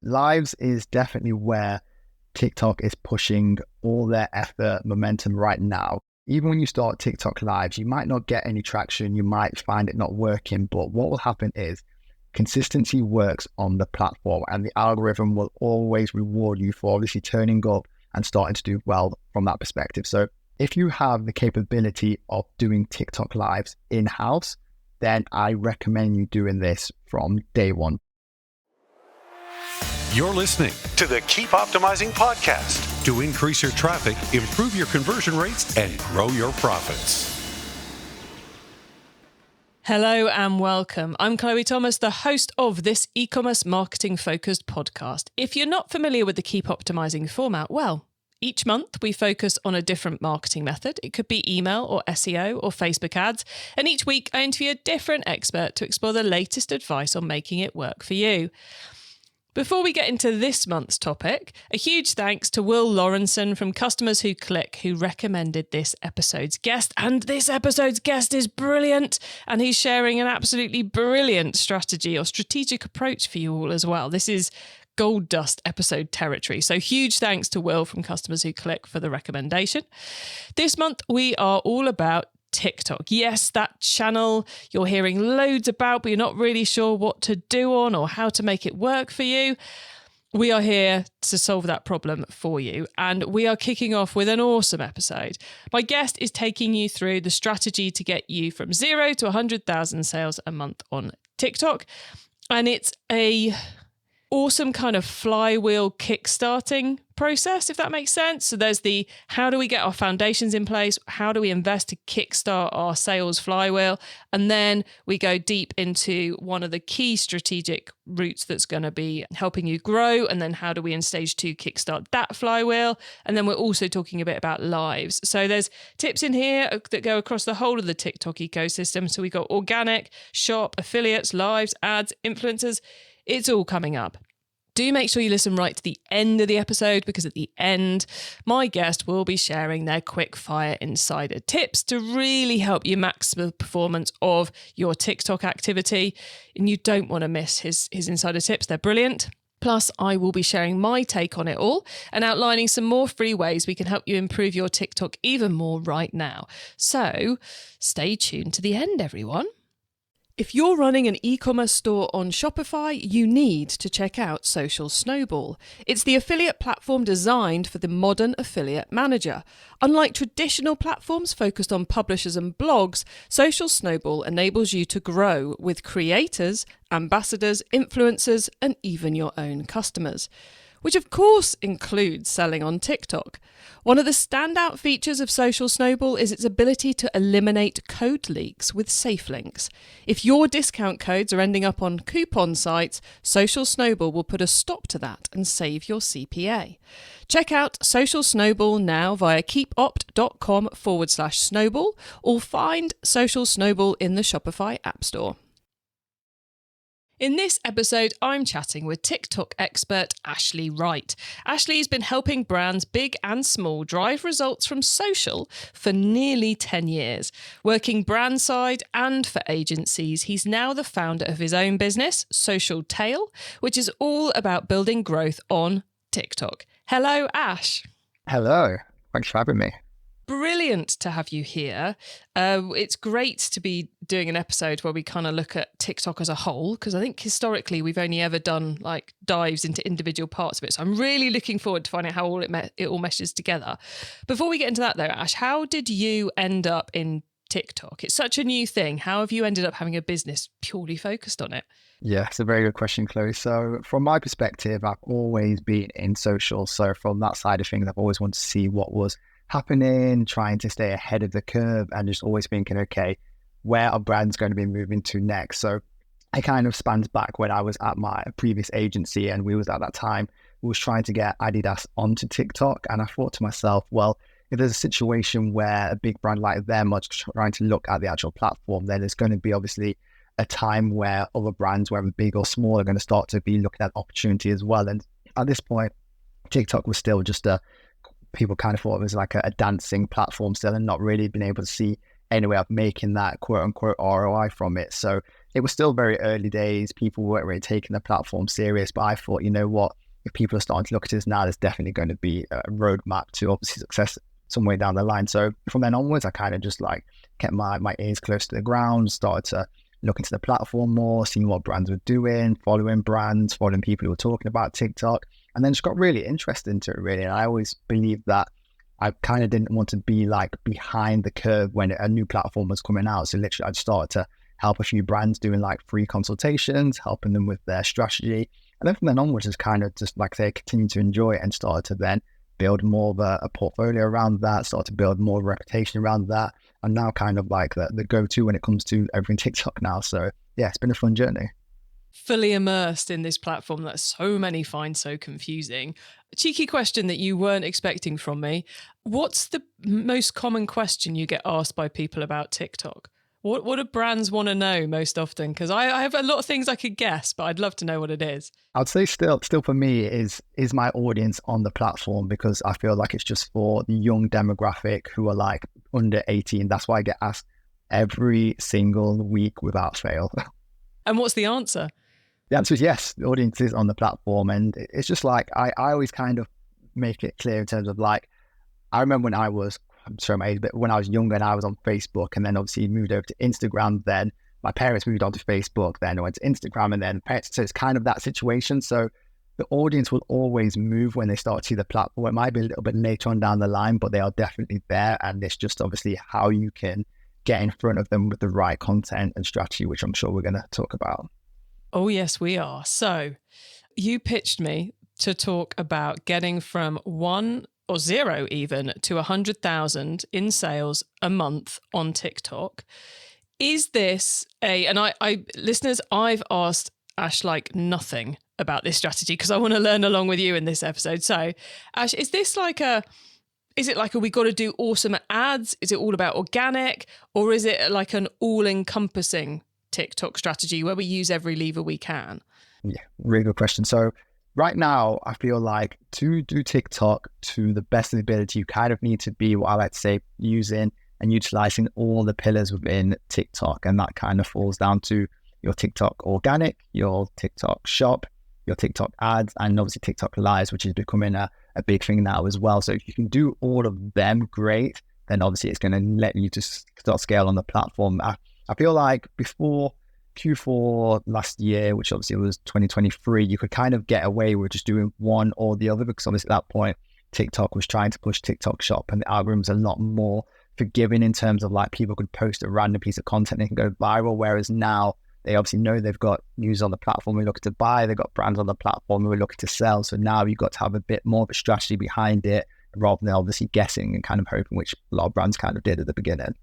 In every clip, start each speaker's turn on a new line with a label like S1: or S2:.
S1: Lives is definitely where TikTok is pushing all their effort, momentum right now. Even when you start TikTok lives, you might not get any traction. You might find it not working, but what will happen is consistency works on the platform, and the algorithm will always reward you for obviously turning up and starting to do well from that perspective. So if you have the capability of doing TikTok lives in-house, then I recommend you doing this from day one.
S2: You're listening to the Keep Optimizing podcast to increase your traffic, improve your conversion rates, and grow your profits.
S3: Hello and welcome. I'm Chloe Thomas, the host of this e-commerce marketing focused podcast. If you're not familiar with the Keep Optimizing format, well, each month we focus on a different marketing method. It could be email or SEO or Facebook ads. And each week I interview a different expert to explore the latest advice on making it work for you. Before we get into this month's topic, a huge thanks to Will Lawrenson from Customers Who Click, who recommended this episode's guest. And this episode's guest is brilliant, and he's sharing an absolutely brilliant strategy or strategic approach for you all as well. This is gold dust episode territory. So huge thanks to Will from Customers Who Click for the recommendation. This month, we are all about TikTok. Yes, that channel you're hearing loads about, but you're not really sure what to do on or how to make it work for you. We are here to solve that problem for you, and we are kicking off with an awesome episode. My guest is taking you through the strategy to get you from 0 to 100,000 sales a month on TikTok, and it's a awesome kind of flywheel kickstarting process, if that makes sense. So there's the how do we get our foundations in place? How do we invest to kickstart our sales flywheel? And then we go deep into one of the key strategic routes that's going to be helping you grow. And then how do we in stage 2 kickstart that flywheel? And then we're also talking a bit about lives. So there's tips in here that go across the whole of the TikTok ecosystem. So we got organic, shop, affiliates, lives, ads, influencers. It's all coming up. Do make sure you listen right to the end of the episode, because at the end, my guest will be sharing their quick fire insider tips to really help you max the performance of your TikTok activity. And you don't want to miss his insider tips. They're brilliant. Plus, I will be sharing my take on it all and outlining some more free ways we can help you improve your TikTok even more right now. So stay tuned to the end, everyone. If you're running an e-commerce store on Shopify, you need to check out Social Snowball. It's the affiliate platform designed for the modern affiliate manager. Unlike traditional platforms focused on publishers and blogs, Social Snowball enables you to grow with creators, ambassadors, influencers, and even your own customers, which of course includes selling on TikTok. One of the standout features of Social Snowball is its ability to eliminate code leaks with safe links. If your discount codes are ending up on coupon sites, Social Snowball will put a stop to that and save your CPA. Check out Social Snowball now via keepopt.com/snowball, or find Social Snowball in the Shopify App Store. In this episode, I'm chatting with TikTok expert Ashley Wright. Ashley's been helping brands big and small drive results from social for nearly 10 years. Working brand side and for agencies, he's now the founder of his own business, Social Tail, which is all about building growth on TikTok. Hello, Ash.
S1: Hello. Thanks for having me.
S3: Brilliant to have you here. It's great to be doing an episode where we kind of look at TikTok as a whole, because I think historically we've only ever done like dives into individual parts of it. So I'm really looking forward to finding out how it all meshes together. Before we get into that though, Ash, how did you end up in TikTok? It's such a new thing. How have you ended up having a business purely focused on it?
S1: Yeah, it's a very good question, Chloe. So from my perspective, I've always been in social. So from that side of things, I've always wanted to see what was happening, trying to stay ahead of the curve, and just always thinking, okay, where are brands going to be moving to next? So it kind of spans back when I was at my previous agency, and we was at that time, we was trying to get Adidas onto TikTok. And I thought to myself, well, if there's a situation where a big brand like them are trying to look at the actual platform, then there's going to be obviously a time where other brands, whether big or small, are going to start to be looking at opportunity as well. And at this point, TikTok was still just people kind of thought it was like a dancing platform still, and not really been able to see any way of making that quote unquote ROI from it. So it was still very early days. People weren't really taking the platform serious, but I thought, you know what, if people are starting to look at this now, there's definitely going to be a roadmap to obviously success somewhere down the line. So from then onwards, I kind of just like kept my ears close to the ground, started to look into the platform more, seeing what brands were doing, following brands, following people who were talking about TikTok, and then just got really interested into it really. And I always believed that I kind of didn't want to be like behind the curve when a new platform was coming out. So literally I just started to help a few brands doing like free consultations, helping them with their strategy. And then from then onwards, just kind of just like I say, continue to enjoy it and started to then build more of a portfolio around that, start to build more reputation around that. And now kind of like the go-to when it comes to everything TikTok now. So yeah, it's been a fun journey.
S3: Fully immersed in this platform that so many find so confusing. A cheeky question that you weren't expecting from me. What's the most common question you get asked by people about TikTok? What do brands want to know most often? Because I have a lot of things I could guess, but I'd love to know what it is.
S1: I'd say still for me is my audience on the platform, because I feel like it's just for the young demographic who are like under 18. That's why I get asked every single week without fail.
S3: And what's the answer?
S1: The answer is yes, the audience is on the platform. And it's just like, I always kind of make it clear in terms of like, I remember when I'm sorry my age, but when I was younger and I was on Facebook, and then obviously moved over to Instagram, then my parents moved on to Facebook, then I went to Instagram, and then parents, so it's kind of that situation. So the audience will always move when they start to see the platform. It might be a little bit later on down the line, but they are definitely there. And it's just obviously how you can get in front of them with the right content and strategy, which I'm sure we're going to talk about.
S3: Oh, yes, we are. So you pitched me to talk about getting from 1 or 0 even to 100,000 in sales a month on TikTok. Is this and I listeners, I've asked Ash like nothing about this strategy because I want to learn along with you in this episode. So Ash, is it like we got to do awesome ads? Is it all about organic, or is it like an all-encompassing TikTok strategy where we use every lever we can?
S1: Yeah, really good question. So right now, I feel like to do TikTok to the best of the ability, you kind of need to be what I like to say, using and utilizing all the pillars within TikTok. And that kind of falls down to your TikTok organic, your TikTok shop, your TikTok ads, and obviously TikTok lives, which is becoming a big thing now as well. So if you can do all of them, great. Then obviously it's going to let you just start scale on the platform. I feel like before Q4 last year, which obviously was 2023, you could kind of get away with just doing one or the other, because obviously at that point, TikTok was trying to push TikTok shop, and the algorithm's a lot more forgiving in terms of like people could post a random piece of content and it can go viral. Whereas now they obviously know they've got users on the platform we're looking to buy, they've got brands on the platform we're looking to sell. So now you've got to have a bit more of a strategy behind it rather than obviously guessing and kind of hoping, which a lot of brands kind of did at the beginning.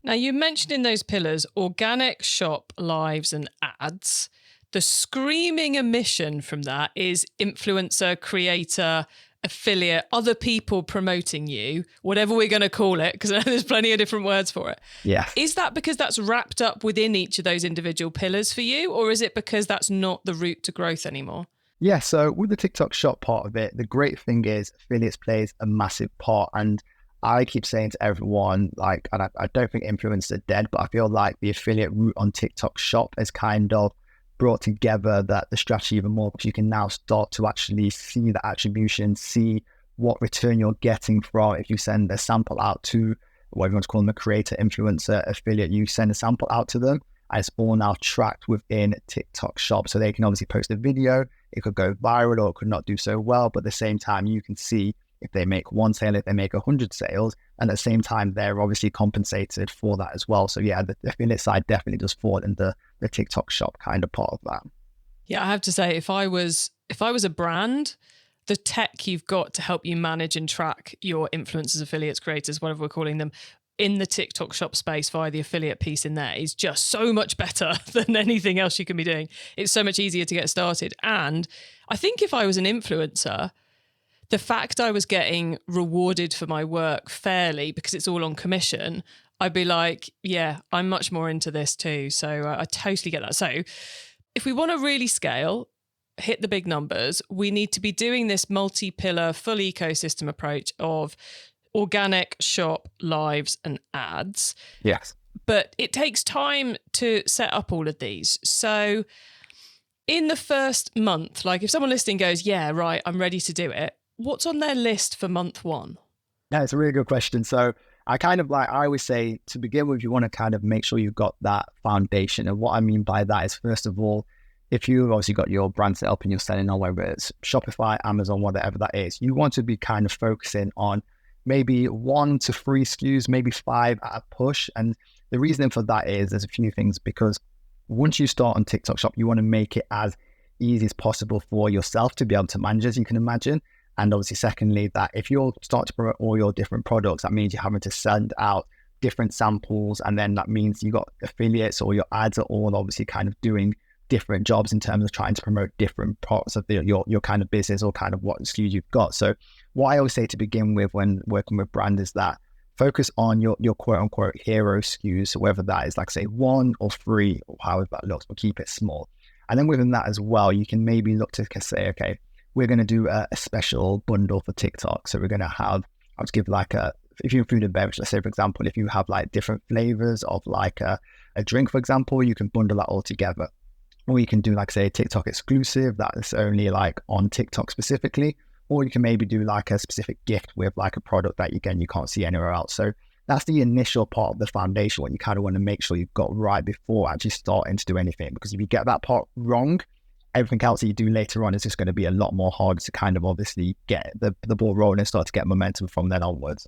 S3: Now, you mentioned in those pillars, organic, shop, lives, and ads. The screaming omission from that is influencer, creator, affiliate, other people promoting you, whatever we're going to call it, because I know there's plenty of different words for it.
S1: Yeah.
S3: Is that because that's wrapped up within each of those individual pillars for you, or is it because that's not the route to growth anymore?
S1: Yeah, so with the TikTok shop part of it, the great thing is affiliates plays a massive part. And I keep saying to everyone, like, and I don't think influencers are dead, but I feel like the affiliate route on TikTok shop has kind of brought together the strategy even more, because you can now start to actually see the attribution, see what return you're getting from, if you send a sample out to whatever you want to call them, a creator, influencer, affiliate, you send a sample out to them, and it's all now tracked within TikTok shop. So they can obviously post a video, it could go viral or it could not do so well, but at the same time, you can see if they make one sale, if they make 100 sales, and at the same time, they're obviously compensated for that as well. So yeah, the affiliate side definitely does fall in the TikTok shop kind of part of that.
S3: Yeah, I have to say, if I was a brand, the tech you've got to help you manage and track your influencers, affiliates, creators, whatever we're calling them, in the TikTok shop space via the affiliate piece in there is just so much better than anything else you can be doing. It's so much easier to get started. And I think if I was an influencer, the fact I was getting rewarded for my work fairly because it's all on commission, I'd be like, yeah, I'm much more into this too. So I totally get that. So if we want to really scale, hit the big numbers, we need to be doing this multi-pillar, full ecosystem approach of organic, shop, lives, and ads.
S1: Yes.
S3: but it takes time to set up all of these. So in the first month, like if someone listening goes, yeah, right, I'm ready to do it, what's on their list for month one?
S1: Yeah, it's a really good question. So I always say to begin with, you want to kind of make sure you've got that foundation. And what I mean by that is, first of all, if you've obviously got your brand set up and you're selling on whether it's Shopify, Amazon, whatever that is, you want to be kind of focusing on maybe 1 to 3 SKUs, maybe 5 at a push. And the reason for that is there's a few things, because once you start on TikTok Shop, you want to make it as easy as possible for yourself to be able to manage, as you can imagine. And obviously, secondly, that if you start to promote all your different products, that means you're having to send out different samples. And then that means you got affiliates, or your ads are all obviously kind of doing different jobs in terms of trying to promote different parts of your kind of business or kind of what SKUs you've got. So what I always say to begin with when working with brand is that focus on your quote unquote hero SKUs, so whether that is like say 1 or 3 or however that looks, but keep it small. And then within that as well, you can maybe look to say, okay, we're going to do a special bundle for TikTok. So we're going to have, I'll just give like if you're in food and beverage, let's say, for example, if you have like different flavors of like a drink, for example, you can bundle that all together. Or you can do like, say, a TikTok exclusive that is only like on TikTok specifically. Or you can maybe do like a specific gift with like a product that, again, you can't see anywhere else. So that's the initial part of the foundation, what you kind of want to make sure you've got right before actually starting to do anything. Because if you get that part wrong, everything else that you do later on is just going to be a lot more hard to kind of obviously get the ball rolling and start to get momentum from then onwards.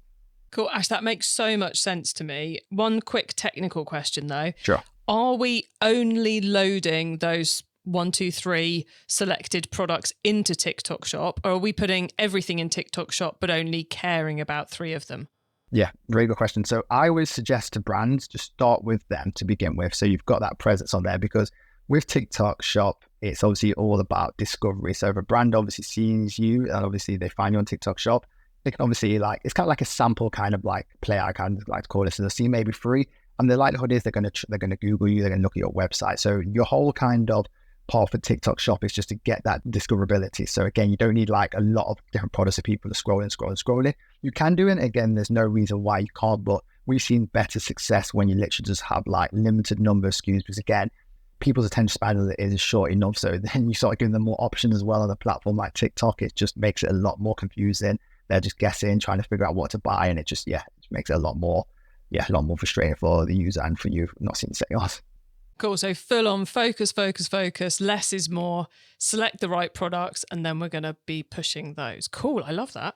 S3: Cool, Ash, that makes so much sense to me. One quick technical question though.
S1: Sure.
S3: Are we only loading those 1, 2, 3 selected products into TikTok Shop, or are we putting everything in TikTok Shop but only caring about 3 of them?
S1: Yeah, very good question. So I always suggest to brands just start with them to begin with. So you've got that presence on there, because with TikTok Shop, it's obviously all about discovery. So if a brand obviously sees you and obviously they find you on TikTok Shop, they can obviously it's kind of like a sample kind of like play, I kind of like to call it. So they'll see maybe 3, and the likelihood is they're going to Google you, they're going to look at your website. So your whole kind of part for TikTok Shop is just to get that discoverability. So again, you don't need like a lot of different products for people to scrolling. You can do it. Again, there's no reason why you can't, but we've seen better success when you literally just have like limited number of SKUs, because again, people's attention span is short enough. So then you start giving them more options as well on a platform like TikTok. It just makes it a lot more confusing. They're just guessing, trying to figure out what to buy. And it just makes it a lot more frustrating for the user and for you not seeing sales.
S3: Cool. So full on focus. Less is more. Select the right products, and then we're going to be pushing those. Cool. I love that.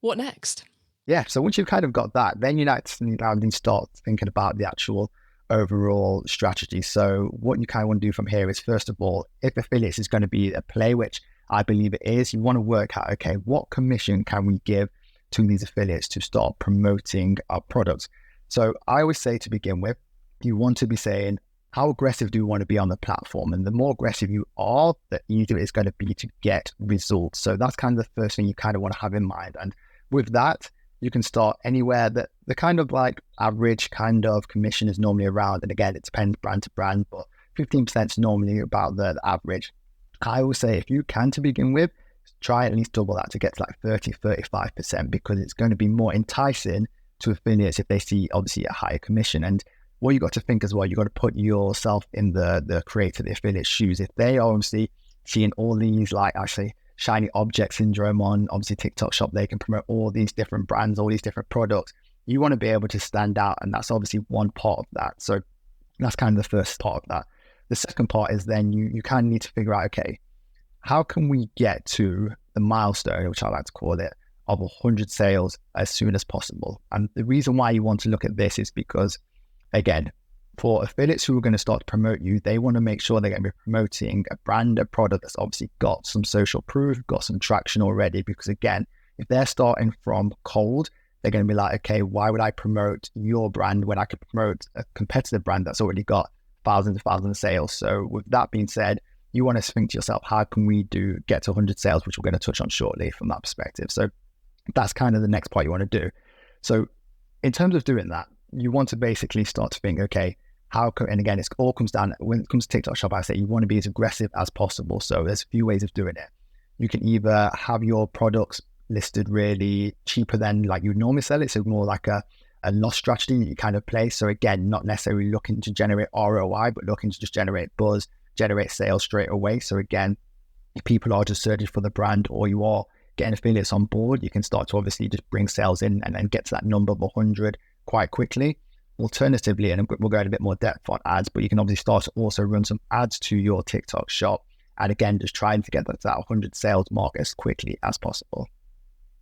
S3: What next?
S1: Yeah. So once you've kind of got that, then you now need to start thinking about the actual overall strategy. So what you kind of want to do from here is, first of all, if affiliates is going to be a play, which I believe it is, you want to work out, okay, what commission can we give to these affiliates to start promoting our products? So I always say to begin with, you want to be saying, how aggressive do you want to be on the platform? And the more aggressive you are, the easier it's going to be to get results. So that's kind of the first thing you kind of want to have in mind. And with that, you can start anywhere. That the kind of like average kind of commission is normally around, and again, it depends brand to brand, but 15% is normally about the average. I will say, if you can to begin with, try at least double that to get to like 30-35%, because it's going to be more enticing to affiliates if they see obviously a higher commission. And what you got to think as well, you got to put yourself in the creator, the affiliate shoes. If they are obviously seeing all these like actually shiny object syndrome on obviously TikTok Shop, they can promote all these different brands, all these different products. You want to be able to stand out, and that's obviously one part of that. So that's kind of the first part of that. The second part is then you kind of need to figure out, okay, how can we get to the milestone, which I like to call it, of 100 sales as soon as possible? And the reason why you want to look at this is because, again, for affiliates who are going to start to promote you, they want to make sure they're going to be promoting a brand, a product that's obviously got some social proof, got some traction already. Because again, if they're starting from cold, they're going to be like, okay, why would I promote your brand when I could promote a competitive brand that's already got thousands of sales? So with that being said, you want to think to yourself, how can we get to 100 sales, which we're going to touch on shortly from that perspective. So that's kind of the next part you want to do. So in terms of doing that, you want to basically start to think, okay, and again, it all comes down, when it comes to TikTok Shop, I say you want to be as aggressive as possible. So there's a few ways of doing it. You can either have your products listed really cheaper than like you would normally sell it. So more like a a loss strategy that you kind of play. So again, not necessarily looking to generate ROI, but looking to just generate buzz, generate sales straight away. So again, if people are just searching for the brand or you are getting affiliates on board, you can start to obviously just bring sales in and then get to that number of 100 quite quickly. Alternatively, and we'll go in a bit more depth on ads, but you can obviously start to also run some ads to your TikTok shop. And again, just trying to get that 100 sales mark as quickly as possible.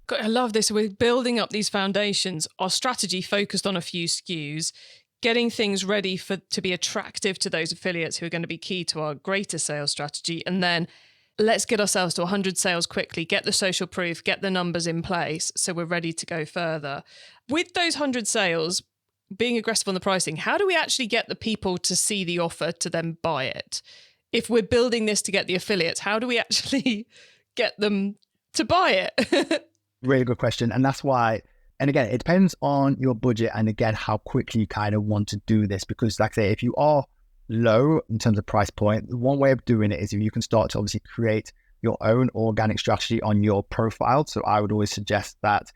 S3: God, I love this. We're building up these foundations. Our strategy focused on a few SKUs, getting things ready to be attractive to those affiliates who are going to be key to our greater sales strategy. And then let's get ourselves to 100 sales quickly, get the social proof, get the numbers in place so we're ready to go further. With those 100 sales, being aggressive on the pricing, how do we actually get the people to see the offer to then buy it? If we're building this to get the affiliates, how do we actually get them to buy it?
S1: Really good question. And that's why, and again, it depends on your budget and again, how quickly you kind of want to do this. Because like I say, if you are low in terms of price point, one way of doing it is if you can start to obviously create your own organic strategy on your profile. So I would always suggest that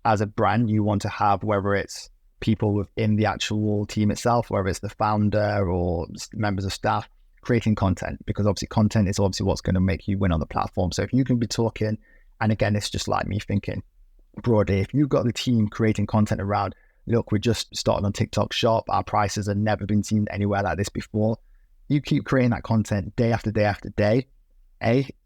S1: as a brand, you want to have, whether it's people within the actual team itself, whether it's the founder or members of staff, creating content, because obviously content is obviously what's going to make you win on the platform. So if you can be talking, and again, it's just like me thinking broadly, if you've got the team creating content around, look, we just started on TikTok shop, our prices have never been seen anywhere like this before. You keep creating that content day after day after day,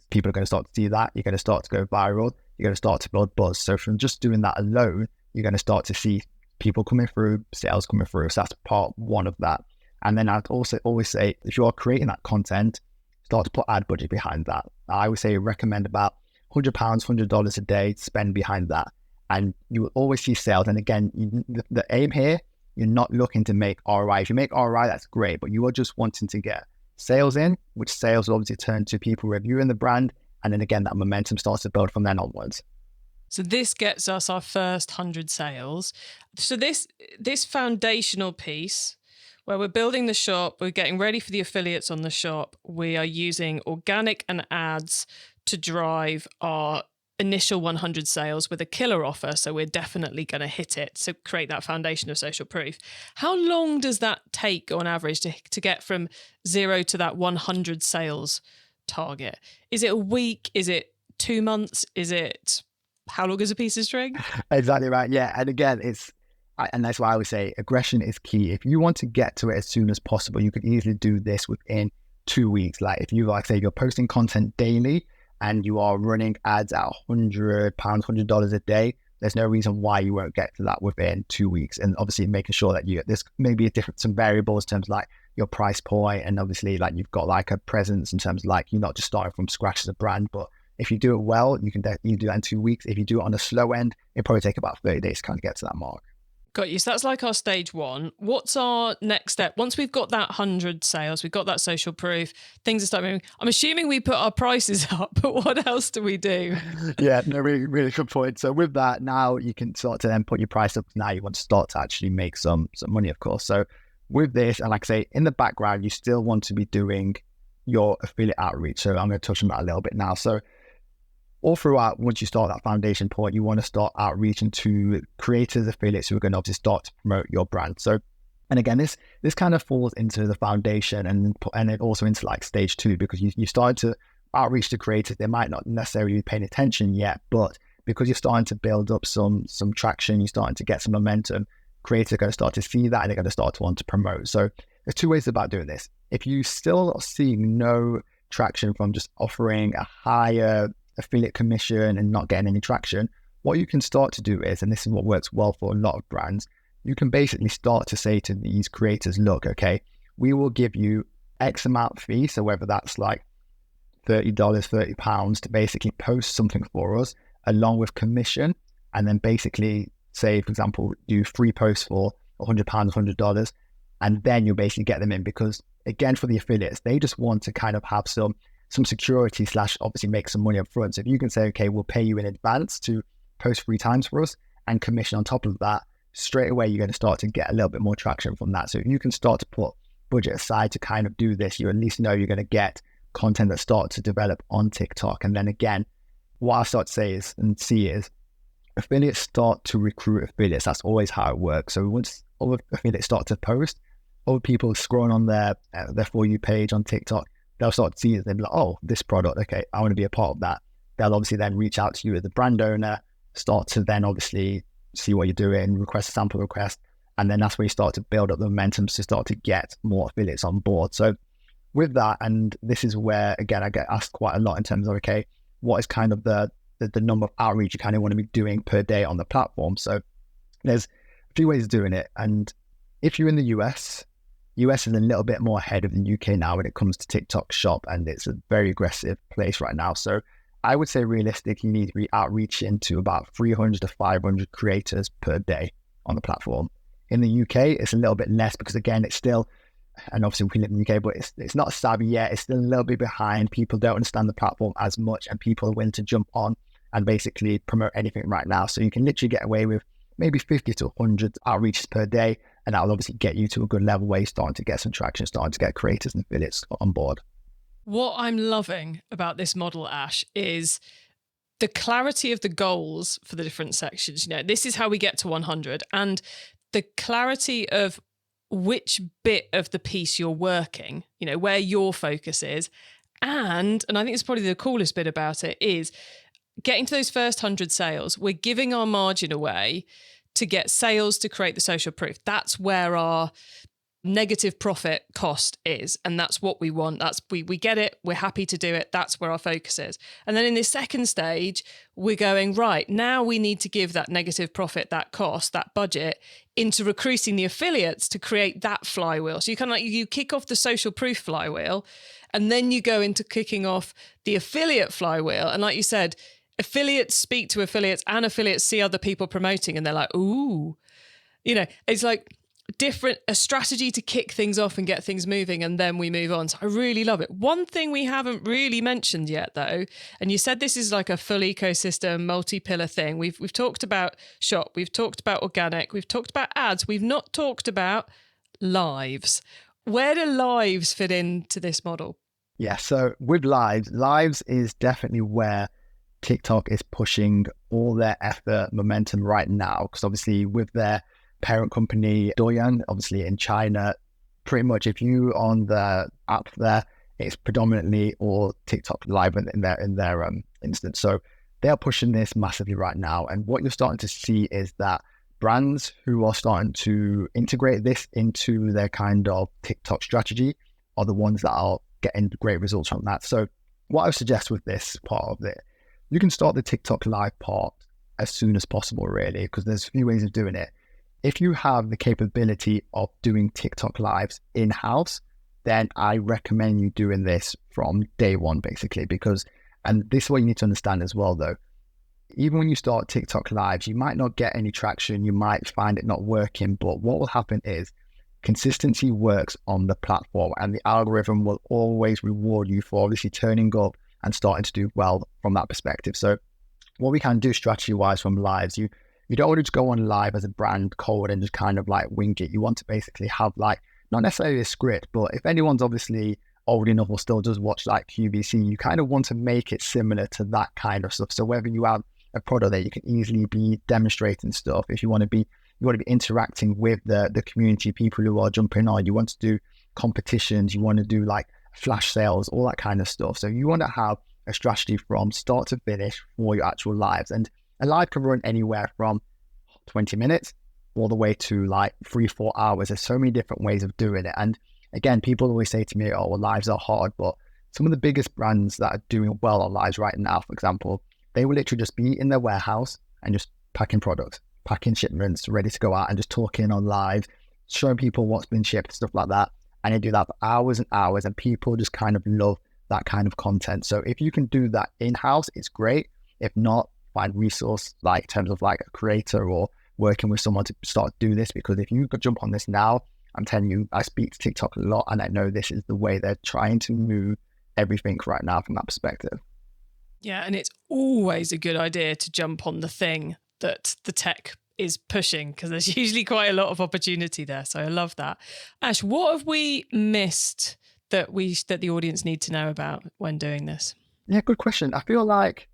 S1: people are going to start to see that, you're going to start to go viral, you're going to start to build buzz. So from just doing that alone, you're going to start to see people coming through, sales coming through. So that's part one of that. And then I'd also always say, if you are creating that content, start to put ad budget behind that. I would say recommend about £100, $100 a day to spend behind that. And you will always see sales. And again, the aim here, you're not looking to make ROI. If you make ROI, that's great, but you are just wanting to get sales in, which sales will obviously turn to people reviewing the brand. And then again, that momentum starts to build from then onwards.
S3: So this gets us our first 100 sales. So this foundational piece where we're building the shop, we're getting ready for the affiliates on the shop, we are using organic and ads to drive our initial 100 sales with a killer offer. So we're definitely going to hit it. So create that foundation of social proof. How long does that take on average to get from 0 to that 100 sales target? Is it a week? Is it 2 months? Is it how long is a piece of string? Exactly
S1: right. Yeah. And again, and that's why I would say aggression is key. If you want to get to it as soon as possible, you could easily do this within 2 weeks. Like if you, like say, you're posting content daily and you are running ads at £100, $100 a day, there's no reason why you won't get to that within 2 weeks. And obviously making sure that there's maybe some variables in terms of like your price point, and obviously like you've got like a presence in terms of like you're not just starting from scratch as a brand. But if you do it well, you can do that in 2 weeks. If you do it on the slow end, it'll probably take about 30 days to kind of get to that mark.
S3: Got you. So that's like our stage one. What's our next step? Once we've got that 100 sales, we've got that social proof, things are starting moving. I'm assuming we put our prices up, but what else do we do?
S1: Yeah, no, really, really good point. So with that, now you can start to then put your price up. Now you want to start to actually make some money, of course. So with this, and like I say, in the background, you still want to be doing your affiliate outreach. So I'm going to touch on that a little bit now. So all throughout, once you start that foundation point, you want to start outreaching to creators, affiliates who are going to obviously start to promote your brand. So, and again, this kind of falls into the foundation and it also into like stage 2, because you start to outreach to creators. They might not necessarily be paying attention yet, but because you're starting to build up some traction, you're starting to get some momentum, creators are going to start to see that and they're going to start to want to promote. So there's 2 ways about doing this. If you still are seeing no traction from just offering a higher affiliate commission and not getting any traction, what you can start to do is, and this is what works well for a lot of brands, you can basically start to say to these creators, look, okay, we will give you X amount fee. So whether that's like $30, £30 to basically post something for us along with commission, and then basically say, for example, do 3 posts for £100, $100, and then you'll basically get them in. Because again, for the affiliates, they just want to kind of have some security / obviously make some money up front. So if you can say, okay, we'll pay you in advance to post 3 times for us and commission on top of that, straight away you're going to start to get a little bit more traction from that. So if you can start to put budget aside to kind of do this, you at least know you're going to get content that starts to develop on TikTok. And then again, what I start to say is, and see is, affiliates start to recruit affiliates. That's always how it works. So once other affiliates start to post, other people scrolling on their For You page on TikTok, they'll start to see it. They'll be like, oh, this product, okay, I want to be a part of that. They'll obviously then reach out to you as the brand owner, start to then obviously see what you're doing, request a sample request. And then that's where you start to build up the momentum to start to get more affiliates on board. So with that, and this is where, again, I get asked quite a lot in terms of, okay, what is kind of the number of outreach you kind of want to be doing per day on the platform? So there's a few ways of doing it. And if you're in the US is a little bit more ahead of the UK now when it comes to TikTok Shop, and it's a very aggressive place right now. So I would say realistically, you need to be outreaching to about 300 to 500 creators per day on the platform. In the UK, it's a little bit less because, again, it's still, and obviously we live in the UK, but it's not savvy yet. It's still a little bit behind. People don't understand the platform as much, and people are willing to jump on and basically promote anything right now. So you can literally get away with maybe 50 to 100 outreaches per day, and that'll obviously get you to a good level where you're starting to get some traction, starting to get creators and affiliates on board.
S3: What I'm loving about this model, Ash, is the clarity of the goals for the different sections. You know, this is how we get to 100, and the clarity of which bit of the piece you're working, you know, where your focus is. And I think it's probably the coolest bit about it is getting to those first 100 sales. We're giving our margin away to get sales to create the social proof. That's where our negative profit cost is, and that's what we want. That's we get it, we're happy to do it, that's where our focus is. And then in this second stage, we're going, right, now we need to give that negative profit, that cost, that budget into recruiting the affiliates to create that flywheel. So you kind of like, you kick off the social proof flywheel, and then you go into kicking off the affiliate flywheel. And like you said, affiliates speak to affiliates, and affiliates see other people promoting, and they're like, ooh, you know, it's like a strategy to kick things off and get things moving, and then we move on. So I really love it. One thing we haven't really mentioned yet, though, and you said this is like a full ecosystem, multi-pillar thing. We've talked about shop, we've talked about organic, we've talked about ads, we've not talked about lives. Where do lives fit into this model?
S1: Yeah, so with lives is definitely where TikTok is pushing all their effort, momentum right now, because obviously with their parent company Douyin, obviously in China, pretty much if you on the app there, it's predominantly all TikTok live in their instance. So they are pushing this massively right now, and what you're starting to see is that brands who are starting to integrate this into their kind of TikTok strategy are the ones that are getting great results from that. So what I would suggest with this part of it, you can start the TikTok live part as soon as possible, really, because there's a few ways of doing it. If you have the capability of doing TikTok lives in-house, then I recommend you doing this from day one, basically, because, and this is what you need to understand as well, though, even when you start TikTok lives, you might not get any traction, you might find it not working, but what will happen is consistency works on the platform, and the algorithm will always reward you for obviously turning up and starting to do well from that perspective. So what we can do strategy-wise from lives, you don't want to just go on live as a brand cold and just kind of like wing it. You want to basically have like, not necessarily a script, but if anyone's obviously old enough or still does watch like QVC, you kind of want to make it similar to that kind of stuff. So whether you have a product that you can easily be demonstrating stuff, if you want to be interacting with the community, people who are jumping on, you want to do competitions, you want to do like flash sales, all that kind of stuff. So you want to have a strategy from start to finish for your actual lives. And a live can run anywhere from 20 minutes all the way to like 3-4 hours. There's so many different ways of doing it. And again, people always say to me, oh, well, lives are hard, but some of the biggest brands that are doing well on lives right now, for example, they will literally just be in their warehouse and just packing products, packing shipments, ready to go out and just talking on live, showing people what's been shipped, stuff like that. And they do that for hours and hours, and people just kind of love that kind of content. So if you can do that in-house, it's great. If not, find resource like in terms of like a creator or working with someone to start do this, because if you could jump on this now, I'm telling you, I speak to TikTok a lot, and I know this is the way they're trying to move everything right now from that perspective.
S3: Yeah, and it's always a good idea to jump on the thing that the tech is pushing, because there's usually quite a lot of opportunity there. So I love that. Ash, what have we missed that the audience need to know about when doing this?
S1: Yeah, good question. I feel like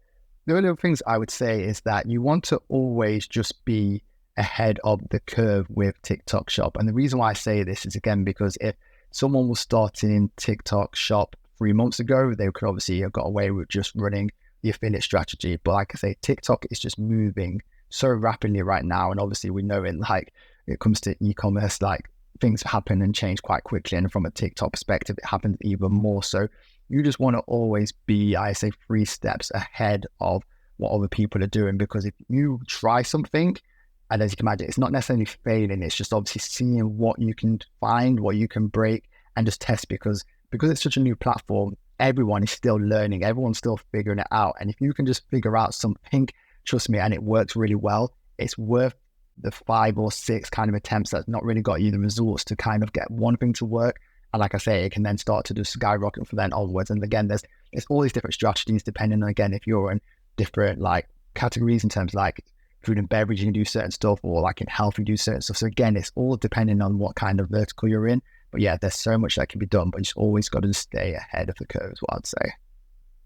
S1: The only other things I would say is that you want to always just be ahead of the curve with TikTok Shop. And the reason why I say this is, again, because if someone was starting TikTok Shop 3 months ago, they could obviously have got away with just running the affiliate strategy. But like I say, TikTok is just moving so rapidly right now. And obviously we know it comes to e-commerce, like things happen and change quite quickly. And from a TikTok perspective, it happens even more. So you just want to always be, I say, 3 steps ahead of what other people are doing. Because if you try something, and as you can imagine, it's not necessarily failing, it's just obviously seeing what you can find, what you can break, and just test. Because it's such a new platform, everyone is still learning, everyone's still figuring it out. And if you can just figure out something, trust me, and it works really well, it's worth the 5 or 6 kind of attempts that's not really got you the results to kind of get one thing to work. And like I say, it can then start to just skyrocket from then onwards. And again, there's all these different strategies depending on, again, if you're in different like categories in terms of like food and beverage, you can do certain stuff, or like in health, you do certain stuff. So again, it's all depending on what kind of vertical you're in. But yeah, there's so much that can be done, but you just always got to stay ahead of the curve is what I'd say.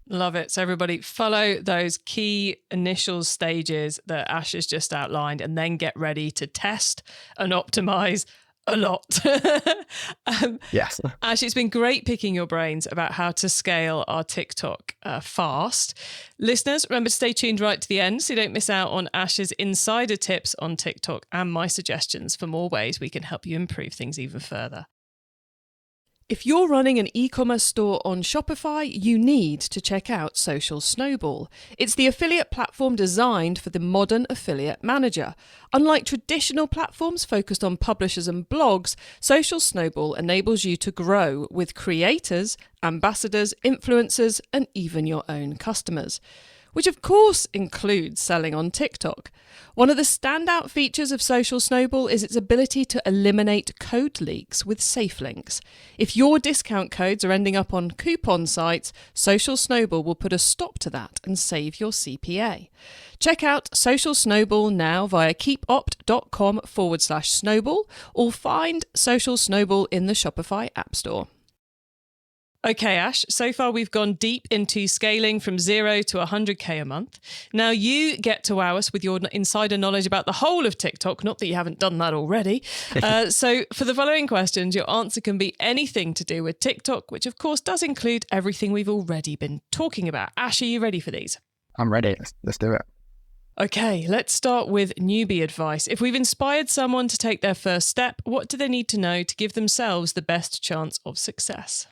S3: Love it. So everybody follow those key initial stages that Ash has just outlined, and then get ready to test and optimize a lot.
S1: Yes.
S3: Ash, it's been great picking your brains about how to scale our TikTok fast. Listeners, remember to stay tuned right to the end so you don't miss out on Ash's insider tips on TikTok and my suggestions for more ways we can help you improve things even further. If you're running an e-commerce store on Shopify, you need to check out Social Snowball. It's the affiliate platform designed for the modern affiliate manager. Unlike traditional platforms focused on publishers and blogs, Social Snowball enables you to grow with creators, ambassadors, influencers, and even your own customers, which of course includes selling on TikTok. One of the standout features of Social Snowball is its ability to eliminate code leaks with safe links. If your discount codes are ending up on coupon sites, Social Snowball will put a stop to that and save your CPA. Check out Social Snowball now via keepopt.com/snowball, or find Social Snowball in the Shopify App Store. Okay, Ash, so far we've gone deep into scaling from 0 to 100K a month. Now you get to wow us with your insider knowledge about the whole of TikTok, not that you haven't done that already. So for the following questions, your answer can be anything to do with TikTok, which of course does include everything we've already been talking about. Ash, are you ready for these?
S1: I'm ready. Let's do it.
S3: Okay, let's start with newbie advice. If we've inspired someone to take their first step, what do they need to know to give themselves the best chance of success?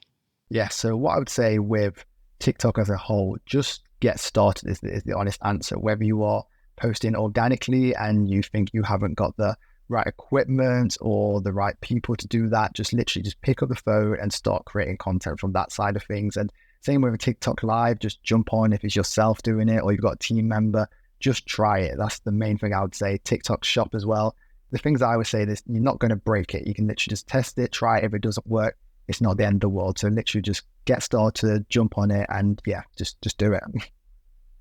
S1: Yeah, so what I would say with TikTok as a whole, just get started is the honest answer. Whether you are posting organically and you think you haven't got the right equipment or the right people to do that, just literally just pick up the phone and start creating content from that side of things. And same with a TikTok live, just jump on. If it's yourself doing it or you've got a team member, just try it. That's the main thing I would say. TikTok shop as well. The things I would say is you're not going to break it. You can literally just test it, try it. If it doesn't work, it's not the end of the world. So literally just get started, jump on it, and yeah, just do it.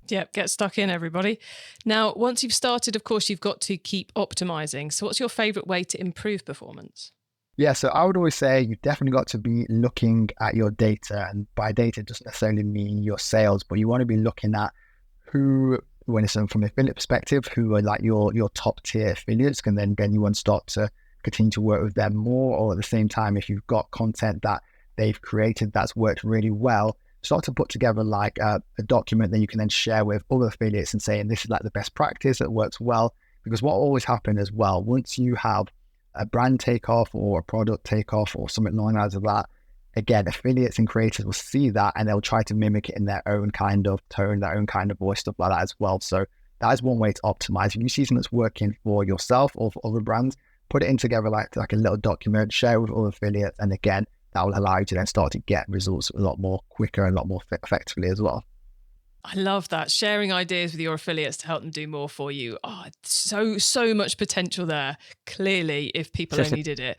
S3: Yep, get stuck in, everybody. Now, once you've started, of course, you've got to keep optimizing. So what's your favorite way to improve performance?
S1: Yeah, so I would always say you've definitely got to be looking at your data. And by data, it doesn't necessarily mean your sales, but you want to be looking at who, when it's from an affiliate perspective, who are like your top tier affiliates. And then you want to start to continue to work with them more, or at the same time, if you've got content that they've created that's worked really well, start to put together like a document that you can then share with other affiliates and saying this is like the best practice that works well. Because what always happens as well, once you have a brand takeoff or a product takeoff or something along the lines of that, again, affiliates and creators will see that and they'll try to mimic it in their own kind of tone, their own kind of voice, stuff like that as well. So that is one way to optimize. If you see something that's working for yourself or for other brands, put it in together like a little document, share it with other affiliates, and again, that will allow you to then start to get results a lot more quicker and a lot more effectively as well.
S3: I love that. Sharing ideas with your affiliates to help them do more for you. Oh, so much potential there, clearly, if people only did it.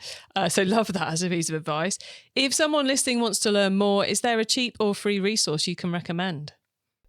S3: So love that as a piece of advice. If someone listening wants to learn more, is there a cheap or free resource you can recommend?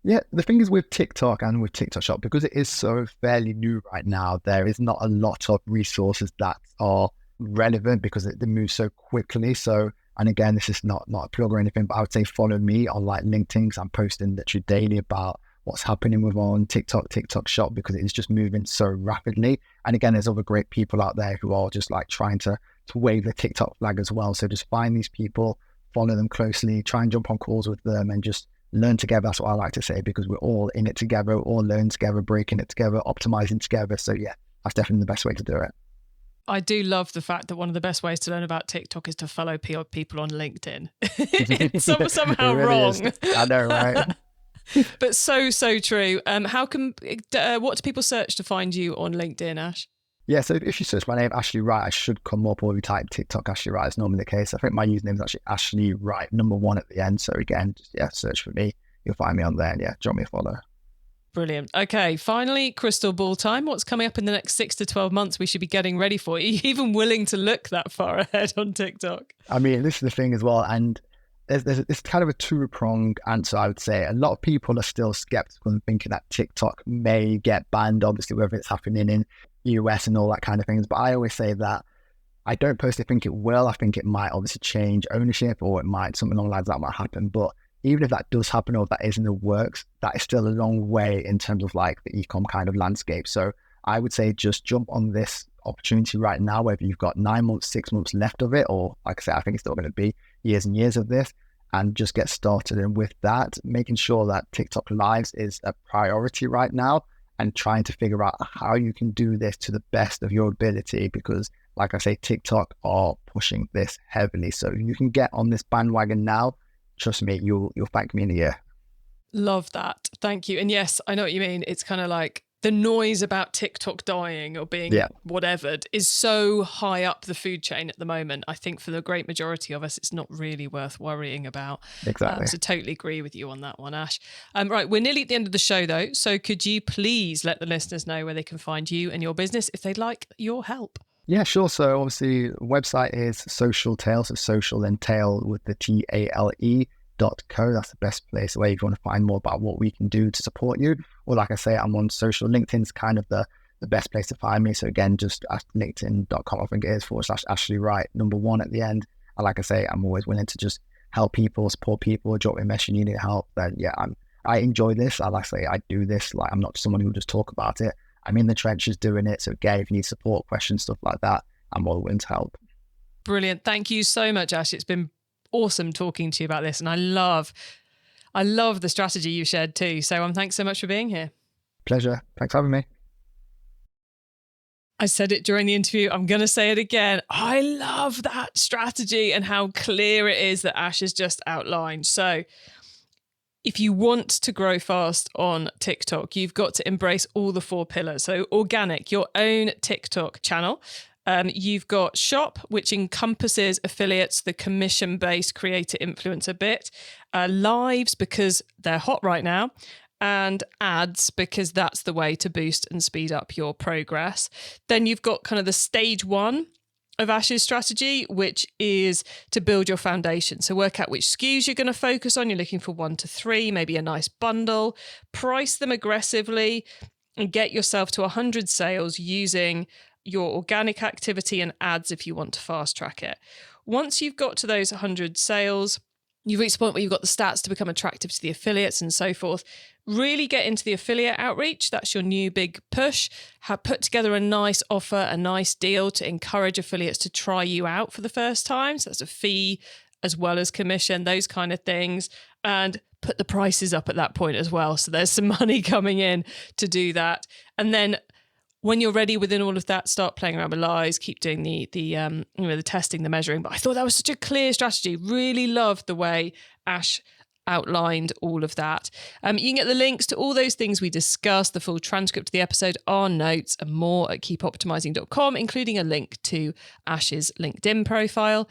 S1: Yeah, the thing is with TikTok and with TikTok Shop, because it is so fairly new right now, there is not a lot of resources that are relevant because they move so quickly. So, and again, this is not a plug or anything, but I would say follow me on like LinkedIn, because I'm posting literally daily about what's happening with on TikTok Shop, because it's just moving so rapidly. And again, there's other great people out there who are just like trying to wave the TikTok flag as well. So just find these people, follow them closely, try and jump on calls with them, and just learn together. That's what I like to say, because we're all in it together, we're all learning together, breaking it together, optimizing together. So yeah, that's definitely the best way to do it.
S3: I do love the fact that one of the best ways to learn about TikTok is to follow people on LinkedIn. It's somehow
S1: it really
S3: wrong.
S1: Is. I know, right?
S3: But so true. What do people search to find you on LinkedIn, Ash?
S1: Yeah, so if you search my name, Ashley Wright, I should come up, or if you type TikTok Ashley Wright, it's normally the case. I think my username is actually Ashley Wright, number 1 at the end. So again, just, search for me. You'll find me on there, and drop me a follow.
S3: Brilliant. Okay, finally, crystal ball time. What's coming up in the next 6 to 12 months we should be getting ready for? Are you even willing to look that far ahead on TikTok?
S1: I mean, this is the thing as well, and there's kind of a two-pronged answer, I would say. A lot of people are still skeptical and thinking that TikTok may get banned, obviously, whether it's happening in US and all that kind of things. But I always say that I don't personally think it will. I think it might obviously change ownership, or it might, something along that might happen. But even if that does happen, or if that is in the works, that is still a long way in terms of like the e-com kind of landscape. So I would say just jump on this opportunity right now, whether you've got 9 months, 6 months left of it, or like I said, I think it's still going to be years and years of this, and just get started. And with that, making sure that TikTok Lives is a priority right now, and trying to figure out how you can do this to the best of your ability, because like I say, TikTok are pushing this heavily. So if you can get on this bandwagon now, trust me, you'll thank me in a year.
S3: Love that. Thank you. And yes, I know what you mean. It's kind of like the noise about TikTok dying or being whatevered is so high up the food chain at the moment. I think for the great majority of us, it's not really worth worrying about.
S1: Exactly.
S3: So totally agree with you on that one, Ash. Right, we're nearly at the end of the show though. So could you please let the listeners know where they can find you and your business if they'd like your help?
S1: Yeah, sure. So obviously the website is Social Tail, so social and tail with the TALE.co. That's the best place where if you want to find more about what we can do to support you. Or like I say, I'm on social. LinkedIn's kind of the best place to find me. So again, just at linkedin.com, I think it is /Ashley Wright, number 1 at the end. And like I say, I'm always willing to just help people, support people, drop me a message, you need help. Then I enjoy this. I like to say I do this. Like, I'm not just someone who will just talk about it. I'm in the trenches doing it. So again, if you need support, questions, stuff like that, I'm all willing to help.
S3: Brilliant. Thank you so much, Ash. It's been awesome talking to you about this. And I love the strategy you shared too. So thanks so much for being here.
S1: Pleasure. Thanks for having me.
S3: I said it during the interview. I'm going to say it again. I love that strategy and how clear it is that Ash has just outlined. So if you want to grow fast on TikTok, you've got to embrace all the 4 pillars. So organic, your own TikTok channel. You've got shop, which encompasses affiliates, the commission-based creator influencer bit, lives because they're hot right now, and ads because that's the way to boost and speed up your progress. Then you've got kind of the stage 1 of Ash's strategy, which is to build your foundation. So work out which SKUs you're going to focus on. You're looking for 1 to 3, maybe a nice bundle, price them aggressively, and get yourself to 100 sales using your organic activity and ads if you want to fast track it. Once you've got to those 100 sales, you've reached the point where you've got the stats to become attractive to the affiliates and so forth. Really get into the affiliate outreach. That's your new big push. Put together a nice offer, a nice deal to encourage affiliates to try you out for the first time. So that's a fee as well as commission, those kind of things. And put the prices up at that point as well. So there's some money coming in to do that. And then when you're ready within all of that, start playing around with lies, keep doing the testing, the measuring. But I thought that was such a clear strategy. Really loved the way Ash outlined all of that. You can get the links to all those things we discussed, the full transcript of the episode, our notes, and more at keepoptimizing.com, including a link to Ash's LinkedIn profile.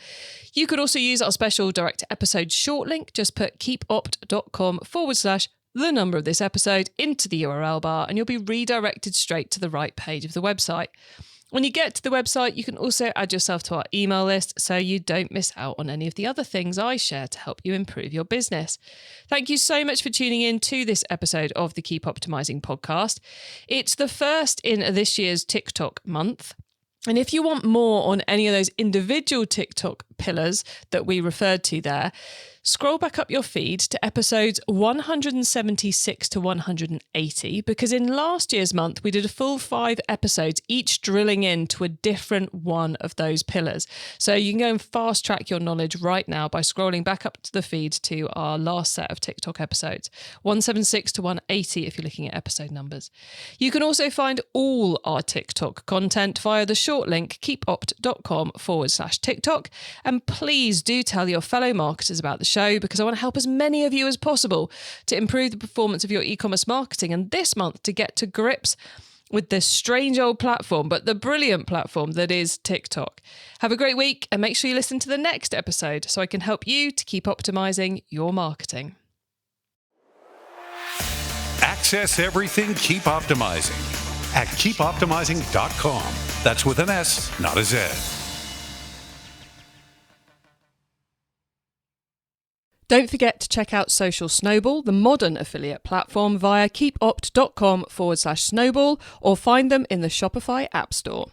S3: You could also use our special direct episode short link. Just put keepopt.com/the number of this episode into the URL bar, and you'll be redirected straight to the right page of the website. When you get to the website, you can also add yourself to our email list so you don't miss out on any of the other things I share to help you improve your business. Thank you so much for tuning in to this episode of the Keep Optimizing podcast. It's the first in this year's TikTok month. And if you want more on any of those individual TikTok pillars that we referred to there, Scroll back up your feed to episodes 176 to 180, because in last year's month, we did a full 5 episodes, each drilling into a different one of those pillars. So you can go and fast track your knowledge right now by scrolling back up to the feed to our last set of TikTok episodes, 176 to 180 if you're looking at episode numbers. You can also find all our TikTok content via the short link keepopt.com/TikTok. And please do tell your fellow marketers about the show, because I want to help as many of you as possible to improve the performance of your e-commerce marketing, and this month to get to grips with this strange old platform, but the brilliant platform that is TikTok. Have a great week, and make sure you listen to the next episode so I can help you to keep optimizing your marketing.
S2: Access everything Keep Optimizing at keepoptimizing.com. That's with an S, not a Z.
S3: Don't forget to check out Social Snowball, the modern affiliate platform, via keepopt.com/snowball, or find them in the Shopify App Store.